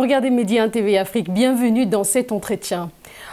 regardez Medi 1 TV Afrique, bienvenue dans cet entretien.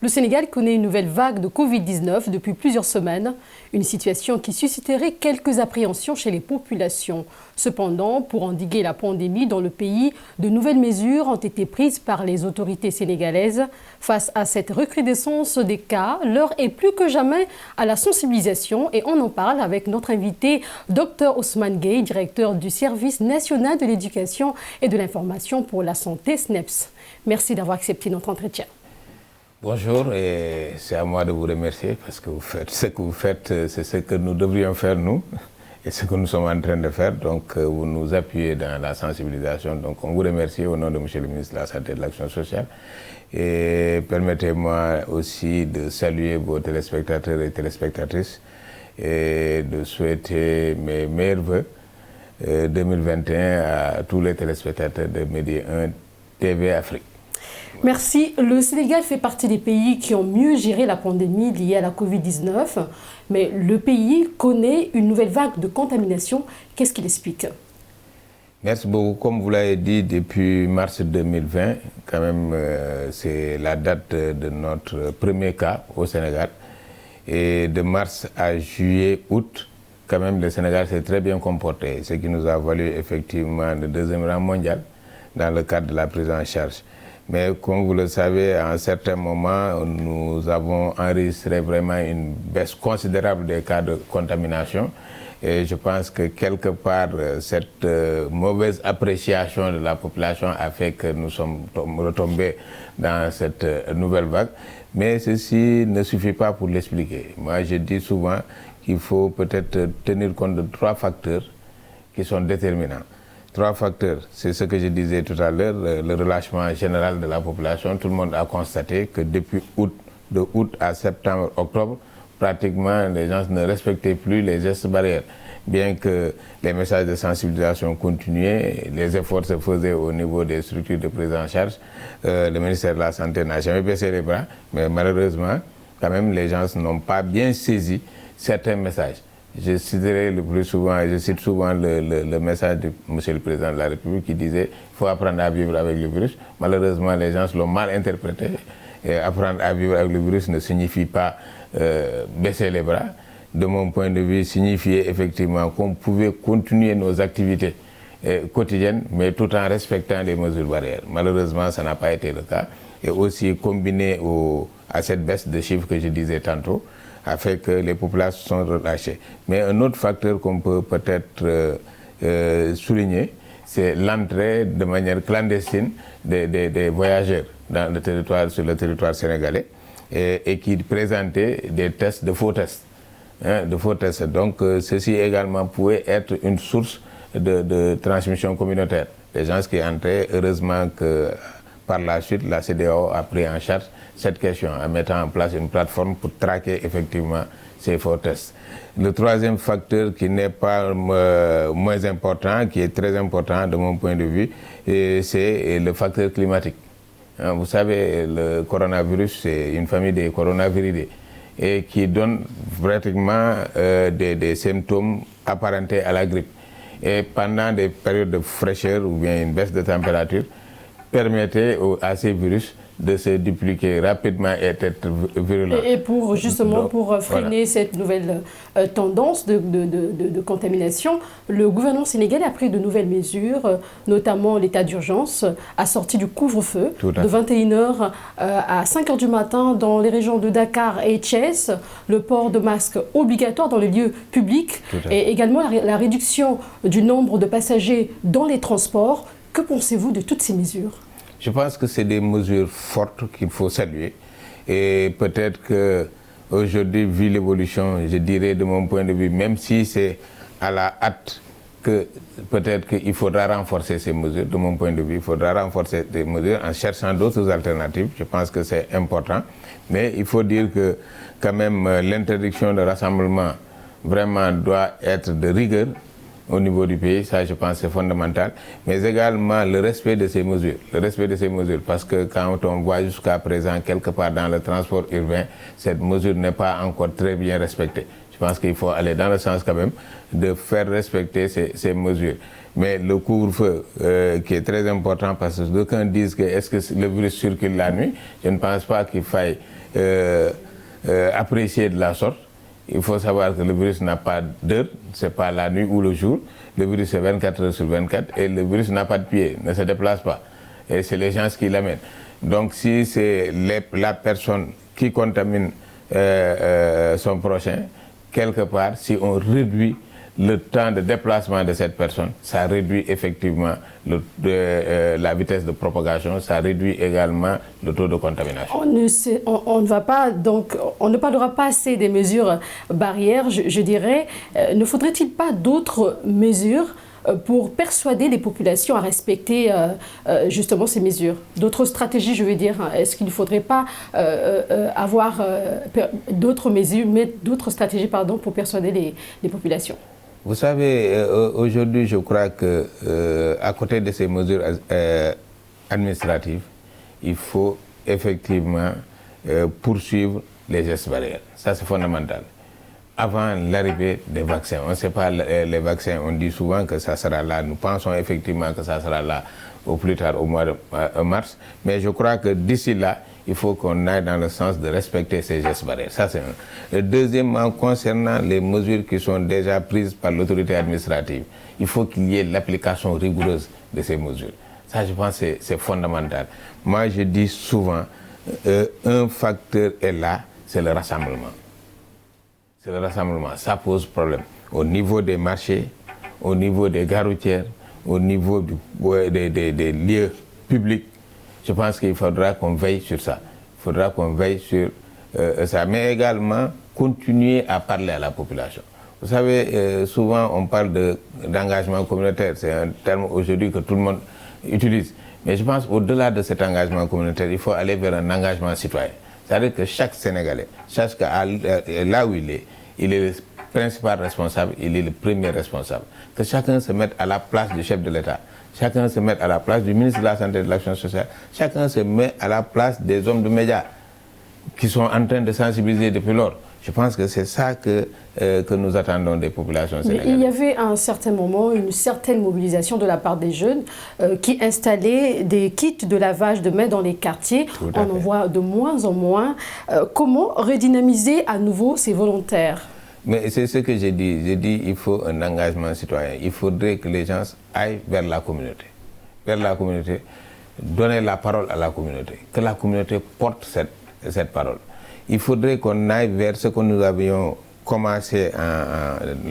Le Sénégal connaît une nouvelle vague de Covid-19 depuis plusieurs semaines, une situation qui susciterait quelques appréhensions chez les populations. Cependant, pour endiguer la pandémie dans le pays, de nouvelles mesures ont été prises par les autorités sénégalaises. Face à cette recrudescence des cas, l'heure est plus que jamais à la sensibilisation et on en parle avec notre invité, Dr Ousmane Gueye, directeur du Service national de l'éducation et de l'information pour la santé SNEIPS. Merci d'avoir accepté notre entretien. Bonjour, et c'est à moi de vous remercier parce que ce que vous faites, c'est ce que nous devrions faire nous et ce que nous sommes en train de faire. Donc, vous nous appuyez dans la sensibilisation. Donc, on vous remercie au nom de M. le ministre de la Santé et de l'Action sociale. Et permettez-moi aussi de saluer vos téléspectateurs et téléspectatrices et de souhaiter mes meilleurs vœux 2021 à tous les téléspectateurs de Medi 1 TV Afrique. Merci. Le Sénégal fait partie des pays qui ont mieux géré la pandémie liée à la Covid-19, mais le pays connaît une nouvelle vague de contamination. Qu'est-ce qu'il explique? Merci beaucoup. Comme vous l'avez dit, depuis mars 2020, quand même, c'est la date de notre premier cas au Sénégal. Et de mars à juillet, août, quand même, le Sénégal s'est très bien comporté, ce qui nous a valu effectivement le deuxième rang mondial dans le cadre de la prise en charge. Mais comme vous le savez, à un certain moment, nous avons enregistré vraiment une baisse considérable des cas de contamination. Et je pense que quelque part, cette mauvaise appréciation de la population a fait que nous sommes retombés dans cette nouvelle vague. Mais ceci ne suffit pas pour l'expliquer. Moi, je dis souvent qu'il faut peut-être tenir compte de trois facteurs qui sont déterminants. Trois facteurs, c'est ce que je disais tout à l'heure, le relâchement général de la population. Tout le monde a constaté que depuis de août à septembre, octobre, pratiquement les gens ne respectaient plus les gestes barrières. Bien que les messages de sensibilisation continuaient, les efforts se faisaient au niveau des structures de prise en charge. Le ministère de la Santé n'a jamais baissé les bras, mais malheureusement, quand même, les gens n'ont pas bien saisi certains messages. Je citerai le plus souvent, et je cite souvent le message de M. le Président de la République qui disait qu'il faut apprendre à vivre avec le virus. Malheureusement, les gens l'ont mal interprété. Et apprendre à vivre avec le virus ne signifie pas baisser les bras. De mon point de vue, signifiait effectivement qu'on pouvait continuer nos activités quotidiennes, mais tout en respectant les mesures barrières. Malheureusement, ça n'a pas été le cas. Et aussi combiné à cette baisse de chiffres que je disais tantôt, a fait que les populations sont relâchées. Mais un autre facteur qu'on peut peut-être souligner, c'est l'entrée de manière clandestine des voyageurs sur le territoire sénégalais et qui présentaient des tests, de faux tests. De faux tests. Donc ceci également pouvait être une source de transmission communautaire. Les gens qui entraient, heureusement que par la suite, la CEDEAO a pris en charge cette question en mettant en place une plateforme pour traquer effectivement ces faux tests. Le troisième facteur qui n'est pas moins important, qui est très important de mon point de vue, c'est le facteur climatique. Vous savez, le coronavirus, c'est une famille des coronaviridés et qui donne pratiquement des symptômes apparentés à la grippe. Et pendant des périodes de fraîcheur ou bien une baisse de température, permettait à ces virus de se dupliquer rapidement et être virulents. Et pour justement pour freiner voilà. Cette nouvelle tendance de contamination, le gouvernement sénégalais a pris de nouvelles mesures, notamment l'état d'urgence, assorti du couvre-feu de 21h à 5h du matin dans les régions de Dakar et Thiès, le port de masques obligatoire dans les lieux publics et également la réduction du nombre de passagers dans les transports. Que pensez-vous de toutes ces mesures? Je pense que c'est des mesures fortes qu'il faut saluer. Et peut-être qu'aujourd'hui, vu l'évolution, je dirais de mon point de vue, même si c'est à la hâte, que peut-être qu'il faudra renforcer ces mesures. De mon point de vue, il faudra renforcer ces mesures en cherchant d'autres alternatives. Je pense que c'est important. Mais il faut dire que quand même l'interdiction de rassemblement vraiment doit être de rigueur au niveau du pays, ça je pense c'est fondamental, mais également le respect de ces mesures, parce que quand on voit jusqu'à présent quelque part dans le transport urbain, cette mesure n'est pas encore très bien respectée. Je pense qu'il faut aller dans le sens quand même de faire respecter ces mesures. Mais le couvre-feu qui est très important parce que d'aucuns disent que est-ce que le virus circule la nuit, je ne pense pas qu'il faille apprécier de la sorte. Il faut savoir que le virus n'a pas d'heure, c'est pas la nuit ou le jour. Le virus est 24 heures sur 24 et le virus n'a pas de pied, ne se déplace pas. Et c'est les gens qui l'amènent. Donc si c'est la personne qui contamine son prochain, quelque part, si on réduit le temps de déplacement de cette personne, ça réduit effectivement la vitesse de propagation, ça réduit également le taux de contamination. On ne parlera pas assez des mesures barrières, je dirais. Ne faudrait-il pas d'autres mesures pour persuader les populations à respecter justement ces mesures? D'autres stratégies, je veux dire. Est-ce qu'il ne faudrait pas avoir d'autres mesures, d'autres stratégies pour persuader les populations? Vous savez, aujourd'hui, je crois que à côté de ces mesures administratives, il faut effectivement poursuivre les gestes barrières. Ça, c'est fondamental. Avant l'arrivée des vaccins, on ne sait pas les vaccins, on dit souvent que ça sera là. Nous pensons effectivement que ça sera là au plus tard au mois de mars. Mais je crois que d'ici là, il faut qu'on aille dans le sens de respecter ces gestes barrières. Ça, c'est un. Deuxièmement, concernant les mesures qui sont déjà prises par l'autorité administrative, il faut qu'il y ait l'application rigoureuse de ces mesures. Ça, je pense que c'est fondamental. Moi, je dis souvent, un facteur est là, c'est le rassemblement. C'est le rassemblement. Ça pose problème. Au niveau des marchés, au niveau des gares routières, au niveau des lieux publics, je pense qu'il faudra qu'on veille sur ça. Il faudra qu'on veille sur ça. Mais également, continuer à parler à la population. Vous savez, souvent on parle d'engagement communautaire. C'est un terme aujourd'hui que tout le monde utilise. Mais je pense qu'au-delà de cet engagement communautaire, il faut aller vers un engagement citoyen. C'est-à-dire que chaque Sénégalais, là où il est le principal responsable, il est le premier responsable. Que chacun se mette à la place du chef de l'État. Chacun se met à la place du ministre de la Santé et de l'Action sociale. Chacun se met à la place des hommes de médias qui sont en train de sensibiliser depuis lors. Je pense que c'est ça que nous attendons des populations sénégalaises. Il y avait à un certain moment une certaine mobilisation de la part des jeunes qui installaient des kits de lavage de mains dans les quartiers. On en voit de moins en moins. Comment redynamiser à nouveau ces volontaires? Mais c'est ce que j'ai dit. J'ai dit qu'il faut un engagement citoyen. Il faudrait que les gens aillent vers la communauté. Vers la communauté, donner la parole à la communauté. Que la communauté porte cette parole. Il faudrait qu'on aille vers ce que nous avions commencé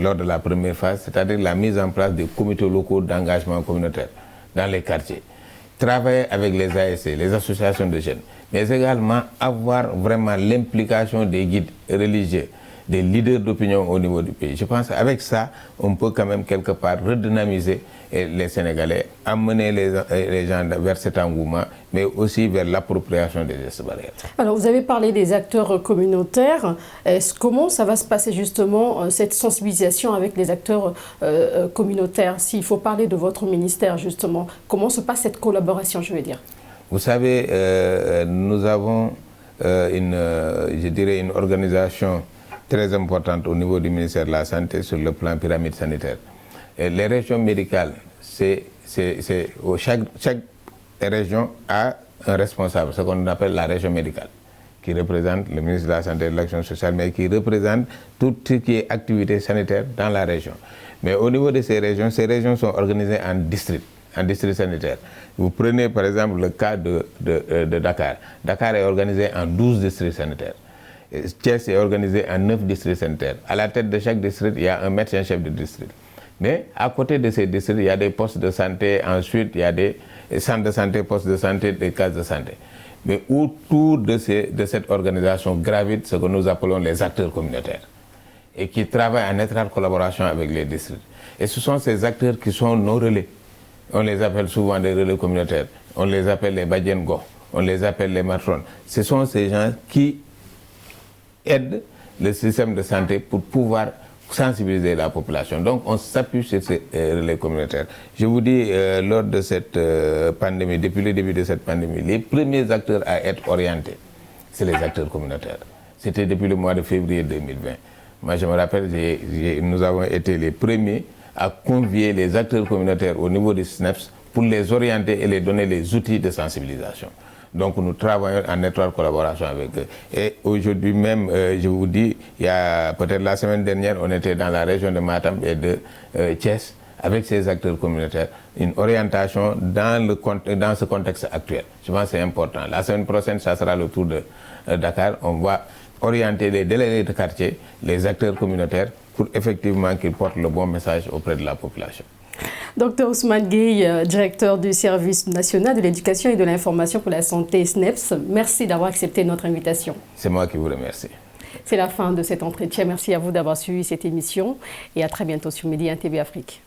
lors de la première phase, c'est-à-dire la mise en place des comités locaux d'engagement communautaire dans les quartiers. Travailler avec les ASC, les associations de jeunes, mais également avoir vraiment l'implication des guides religieux, des leaders d'opinion au niveau du pays. Je pense qu'avec ça, on peut quand même quelque part redynamiser les Sénégalais, amener les gens vers cet engouement, mais aussi vers l'appropriation des gestes barrières. Alors, vous avez parlé des acteurs communautaires. Comment ça va se passer justement, cette sensibilisation avec les acteurs communautaires? S'il faut parler de votre ministère, justement, comment se passe cette collaboration, je veux dire? Vous savez, nous avons je dirais une organisation très importante au niveau du ministère de la Santé sur le plan pyramide sanitaire. Et les régions médicales, chaque région a un responsable, ce qu'on appelle la région médicale, qui représente le ministre de la Santé et de l'Action sociale, mais qui représente tout ce qui est activité sanitaire dans la région. Mais au niveau de ces régions sont organisées en districts sanitaires. Vous prenez par exemple le cas de Dakar. Dakar est organisé en 12 districts sanitaires. Thiès est organisé en 9 districts sanitaires. À la tête de chaque district, il y a un médecin-chef de district. Mais à côté de ces districts, il y a des postes de santé, ensuite il y a des centres de santé, postes de santé, des cases de santé. Mais autour de cette organisation gravitent ce que nous appelons les acteurs communautaires et qui travaillent en étroite collaboration avec les districts. Et ce sont ces acteurs qui sont nos relais. On les appelle souvent des relais communautaires, on les appelle les Badiengo, on les appelle les matrones. Ce sont ces gens qui aident le système de santé pour pouvoir sensibiliser la population. Donc on s'appuie sur ces relais communautaires. Je vous dis, lors de cette pandémie, depuis le début de cette pandémie, les premiers acteurs à être orientés, c'est les acteurs communautaires. C'était depuis le mois de février 2020. Moi, je me rappelle, nous avons été les premiers à convier les acteurs communautaires au niveau des SNEPS pour les orienter et les donner les outils de sensibilisation. Donc nous travaillons en étroite collaboration avec eux. Et aujourd'hui même, je vous dis, il y a peut-être la semaine dernière, on était dans la région de Matam et de Thiès avec ces acteurs communautaires, une orientation dans ce contexte actuel. Je pense que c'est important. La semaine prochaine, ça sera le tour de Dakar. On va orienter les délégués de quartier, les acteurs communautaires, pour effectivement qu'ils portent le bon message auprès de la population. Dr Ousmane Gueye, directeur du service national de l'éducation et de l'information pour la santé SNEPS, merci d'avoir accepté notre invitation. C'est moi qui vous remercie. C'est la fin de cet entretien. Merci à vous d'avoir suivi cette émission et à très bientôt sur Média TV Afrique.